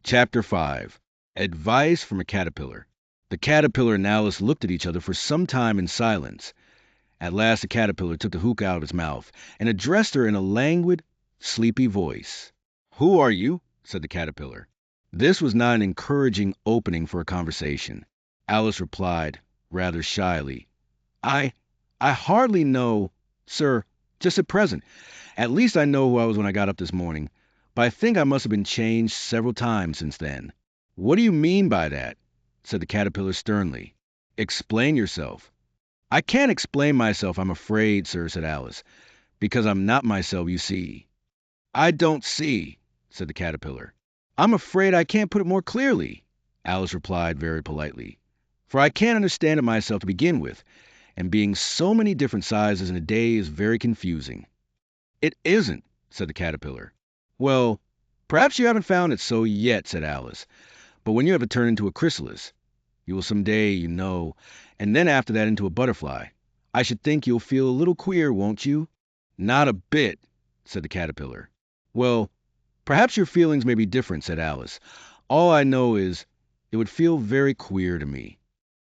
Chapter 5. Advice from a Caterpillar. The caterpillar and Alice looked at each other for some time in silence. At last the caterpillar took the hook out of his mouth and addressed her in a languid, sleepy voice. "Who are you?" said the caterpillar. This was not an encouraging opening for a conversation. Alice replied, rather shyly, I hardly know, sir, just at present. At least I know who I was when I got up this morning, but I think I must have been changed several times since then." "What do you mean by that?" said the caterpillar sternly. "Explain yourself." "I can't explain myself, I'm afraid, sir," said Alice, "because I'm not myself, you see." "I don't see," said the caterpillar. "I'm afraid I can't put it more clearly," Alice replied very politely, "for I can't understand it myself to begin with, and being so many different sizes in a day is very confusing." "It isn't," said the caterpillar. "Well, perhaps you haven't found it so yet," said Alice, "but when you have it turned into a chrysalis, you will some day, you know, and then after that into a butterfly, I should think you'll feel a little queer, won't you?" "Not a bit," said the caterpillar. "Well, perhaps your feelings may be different," said Alice. "All I know is, it would feel very queer to me."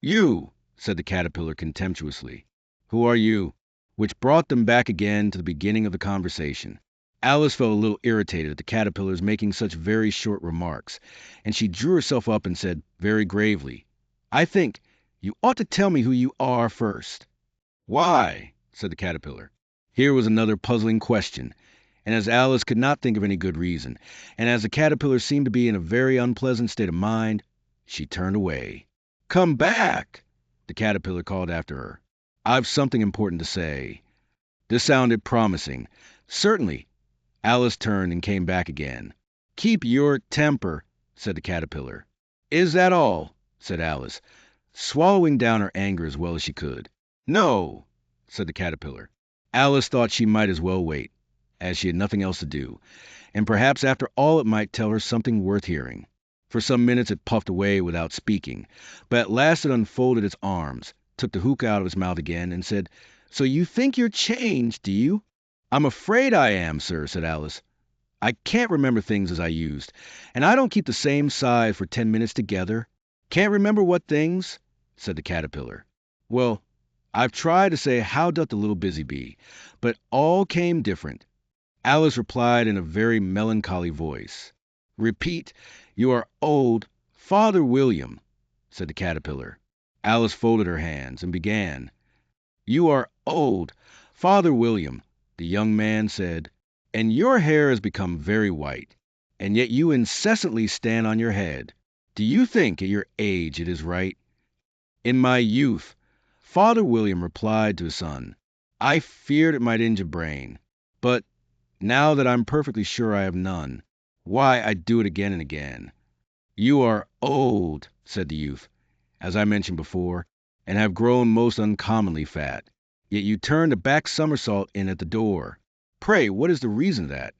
"You!" said the caterpillar contemptuously. "Who are you?" Which brought them back again to the beginning of the conversation. Alice felt a little irritated at the caterpillar's making such very short remarks, and she drew herself up and said very gravely, "I think you ought to tell me who you are first." "Why?" said the caterpillar. Here was another puzzling question, and as Alice could not think of any good reason, and as the caterpillar seemed to be in a very unpleasant state of mind, she turned away. "Come back!" the caterpillar called after her. "I've something important to say." This sounded promising. "Certainly." Alice turned and came back again. "Keep your temper," said the caterpillar. "Is that all?" said Alice, swallowing down her anger as well as she could. "No," said the caterpillar. Alice thought she might as well wait, as she had nothing else to do, and perhaps after all it might tell her something worth hearing. For some minutes it puffed away without speaking, but at last it unfolded its arms, took the hook out of its mouth again, and said, "So you think you're changed, do you?" "I'm afraid I am, sir," said Alice. "I can't remember things as I used, and I don't keep the same size for 10 minutes together." "Can't remember what things?" said the caterpillar. "Well, I've tried to say, 'How doth the little busy bee?' but all came different." Alice replied in a very melancholy voice. "Repeat, 'You are old, Father William,'" said the caterpillar. Alice folded her hands and began. "You are old, Father William," the young man said, "and your hair has become very white, and yet you incessantly stand on your head. Do you think at your age it is right?" "In my youth," Father William replied to his son, "I feared it might injure brain, but now that I'm perfectly sure I have none, why, I do it again and again." "You are old," said the youth, "as I mentioned before, and have grown most uncommonly fat. Yet you turned a back somersault in at the door. Pray, what is the reason of that?"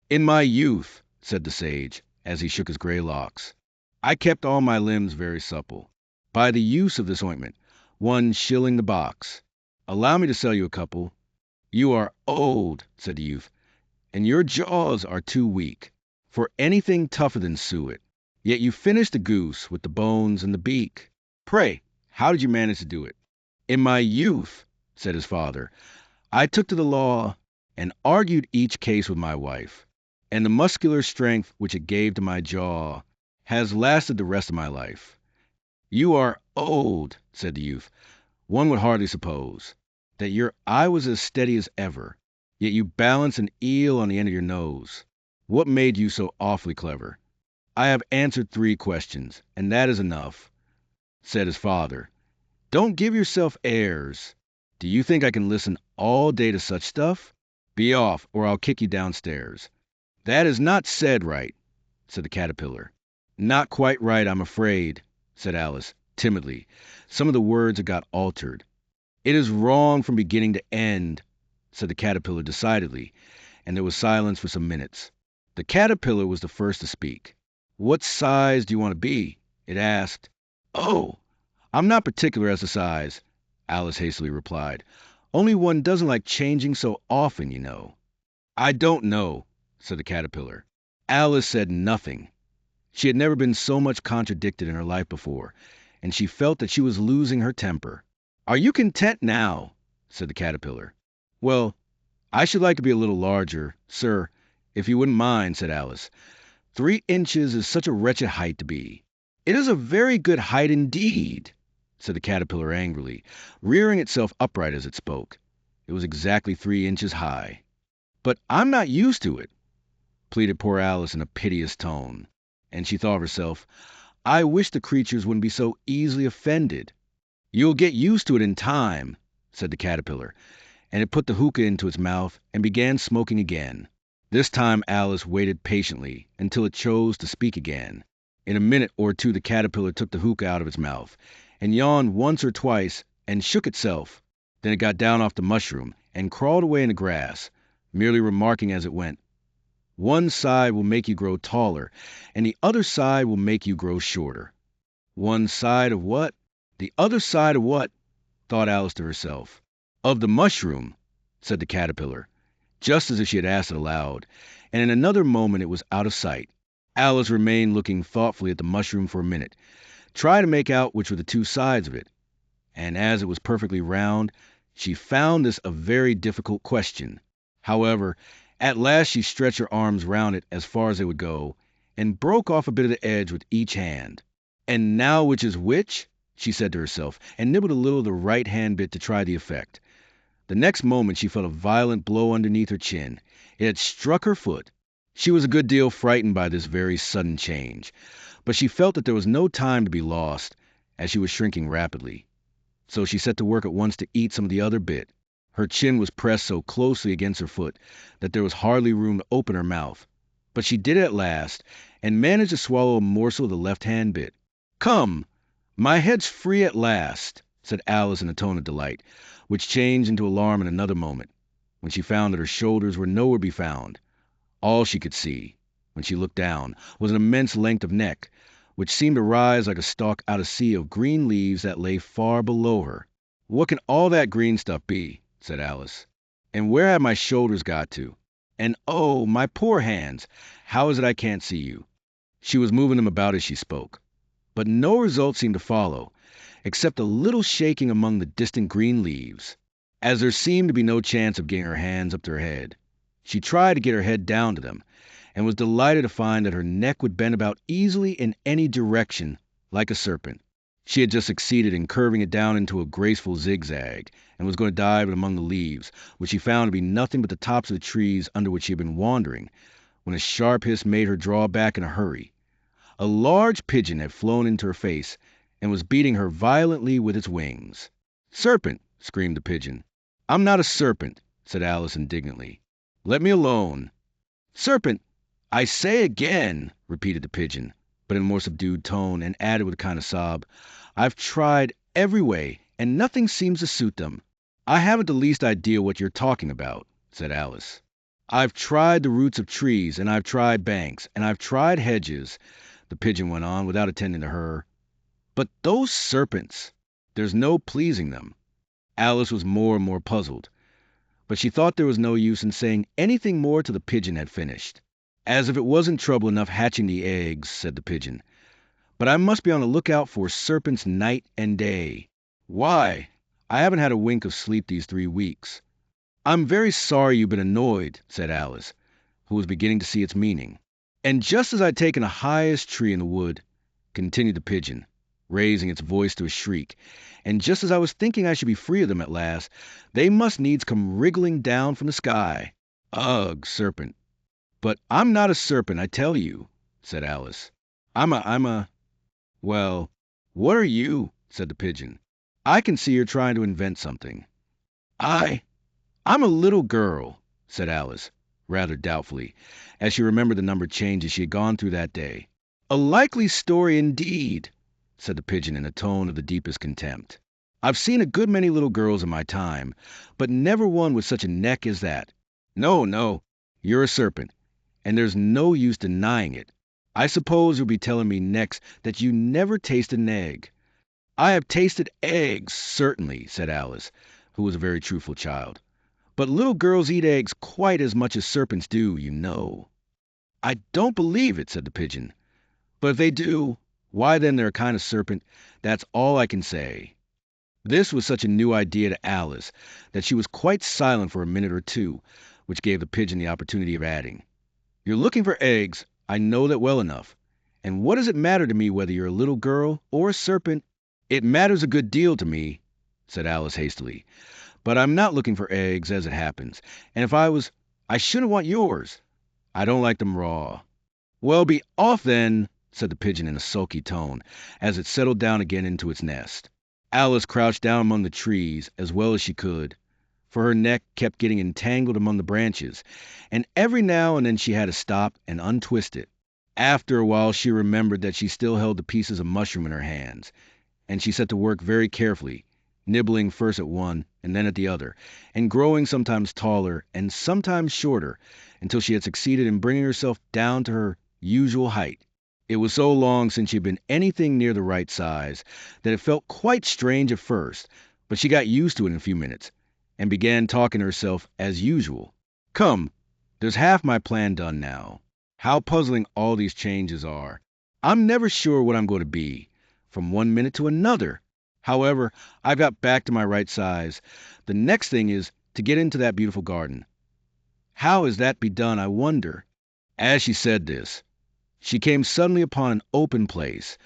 "In my youth," said the sage, as he shook his gray locks, "I kept all my limbs very supple, by the use of this ointment, 1 shilling the box. Allow me to sell you a couple." "You are old," said the youth, "and your jaws are too weak for anything tougher than suet. Yet you finished the goose with the bones and the beak. Pray, how did you manage to do it?" "In my youth," said his father, "I took to the law and argued each case with my wife, and the muscular strength which it gave to my jaw has lasted the rest of my life." "You are old," said the youth. "One would hardly suppose that your eye was as steady as ever, yet you balance an eel on the end of your nose. What made you so awfully clever?" "I have answered 3 questions, and that is enough," said his father. "Don't give yourself airs. Do you think I can listen all day to such stuff? Be off, or I'll kick you downstairs." "That is not said right," said the caterpillar. "Not quite right, I'm afraid," said Alice, timidly. Some of the words had got altered. "It is wrong from beginning to end," said the caterpillar decidedly, and there was silence for some minutes. The caterpillar was the first to speak. "What size do you want to be?" it asked. "Oh, I'm not particular as to size," Alice hastily replied. "Only one doesn't like changing so often, you know." "I don't know," said the caterpillar. Alice said nothing. She had never been so much contradicted in her life before, and she felt that she was losing her temper. "Are you content now?" said the caterpillar. "Well, I should like to be a little larger, sir, if you wouldn't mind," said Alice. 3 inches is such a wretched height to be." "It is a very good height indeed," said the caterpillar angrily, rearing itself upright as it spoke. It was exactly 3 inches high. "But I'm not used to it," pleaded poor Alice in a piteous tone, and she thought of herself, "I wish the creatures wouldn't be so easily offended." "You'll get used to it in time," said the caterpillar, and it put the hookah into its mouth and began smoking again. This time Alice waited patiently until it chose to speak again. In a minute or two the caterpillar took the hookah out of its mouth and yawned once or twice and shook itself. Then it got down off the mushroom and crawled away in the grass, merely remarking as it went, "One side will make you grow taller, and the other side will make you grow shorter." "One side of what? The other side of what?" thought Alice to herself. "Of the mushroom," said the caterpillar, just as if she had asked it aloud, and in another moment it was out of sight. Alice remained looking thoughtfully at the mushroom for a minute, trying to make out which were the 2 sides of it, and as it was perfectly round, she found this a very difficult question. However, at last she stretched her arms round it as far as they would go, and broke off a bit of the edge with each hand. "And now which is which?" she said to herself, and nibbled a little of the right hand bit to try the effect. The next moment she felt a violent blow underneath her chin. It had struck her foot. She was a good deal frightened by this very sudden change, but she felt that there was no time to be lost, as she was shrinking rapidly. So she set to work at once to eat some of the other bit. Her chin was pressed so closely against her foot that there was hardly room to open her mouth. But she did it at last, and managed to swallow a morsel of the left-hand bit. "Come, my head's free at last," said Alice in a tone of delight, which changed into alarm in another moment, when she found that her shoulders were nowhere to be found. All she could see, when she looked down, was an immense length of neck, which seemed to rise like a stalk out of a sea of green leaves that lay far below her. "What can all that green stuff be?" said Alice. "And where have my shoulders got to? And oh, my poor hands, how is it I can't see you?" She was moving them about as she spoke, but no result seemed to follow, except a little shaking among the distant green leaves. As there seemed to be no chance of getting her hands up to her head, she tried to get her head down to them, and was delighted to find that her neck would bend about easily in any direction, like a serpent. She had just succeeded in curving it down into a graceful zigzag, and was going to dive it among the leaves, which she found to be nothing but the tops of the trees under which she had been wandering, when a sharp hiss made her draw back in a hurry. A large pigeon had flown into her face, and was beating her violently with its wings. "Serpent!" screamed the pigeon. "I'm not a serpent," said Alice indignantly. "Let me alone." "Serpent, I say again," repeated the pigeon, but in a more subdued tone, and added with a kind of sob, "I've tried every way, and nothing seems to suit them." "I haven't the least idea what you're talking about," said Alice. "I've tried the roots of trees, and I've tried banks, and I've tried hedges," the pigeon went on, without attending to her. "But those serpents, there's no pleasing them." Alice was more and more puzzled, but she thought there was no use in saying anything more till the pigeon had finished. "As if it wasn't trouble enough hatching the eggs," said the pigeon, "but I must be on the lookout for serpents night and day. Why, I haven't had a wink of sleep these 3 weeks." "I'm very sorry you've been annoyed," said Alice, who was beginning to see its meaning. "And just as I'd taken the highest tree in the wood," continued the pigeon, raising its voice to a shriek, "and just as I was thinking I should be free of them at last, they must needs come wriggling down from the sky. Ugh, serpent! But I'm not a serpent, I tell you," said Alice. I'm a... "Well, what are you?" said the pigeon. "I can see you're trying to invent something." I'm a little girl," said Alice, rather doubtfully, as she remembered the number of changes she had gone through that day. "A likely story indeed," said the pigeon in a tone of the deepest contempt. "I've seen a good many little girls in my time, but never one with such a neck as that. No, no, you're a serpent, and there's no use denying it. I suppose you'll be telling me next that you never tasted an egg." "I have tasted eggs, certainly," said Alice, who was a very truthful child. "But little girls eat eggs quite as much as serpents do, you know." "I don't believe it," said the pigeon. But if they do, why then they're a kind of serpent. That's all I can say. This was such a new idea to Alice that she was quite silent for a minute or two, which gave the pigeon the opportunity of adding, "You're looking for eggs. I know that well enough. And what does it matter to me whether you're a little girl or a serpent?" "It matters a good deal to me," said Alice hastily. "But I'm not looking for eggs, as it happens. And if I was, I shouldn't want yours. I don't like them raw." "Well, be off then," said the pigeon in a sulky tone, as it settled down again into its nest. Alice crouched down among the trees as well as she could, for her neck kept getting entangled among the branches, and every now and then she had to stop and untwist it. After a while she remembered that she still held the pieces of mushroom in her hands, and she set to work very carefully, nibbling first at one and then at the other, and growing sometimes taller and sometimes shorter, until she had succeeded in bringing herself down to her usual height. It was so long since she had been anything near the right size that it felt quite strange at first, but she got used to it in a few minutes, and began talking to herself as usual. "Come, there's half my plan done now. How puzzling all these changes are. I'm never sure what I'm going to be, from one minute to another. However, I've got back to my right size. The next thing is to get into that beautiful garden. How is that be done, I wonder?" As she said this, she came suddenly upon an open place,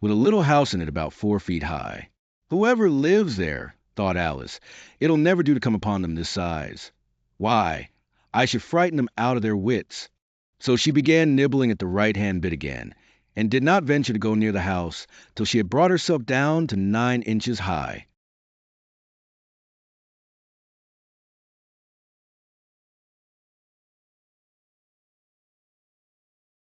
with a little house in it about 4 feet high. "Whoever lives there," thought Alice, "it'll never do to come upon them this size. Why, I should frighten them out of their wits." So she began nibbling at the right-hand bit again, and did not venture to go near the house till she had brought herself down to 9 inches high.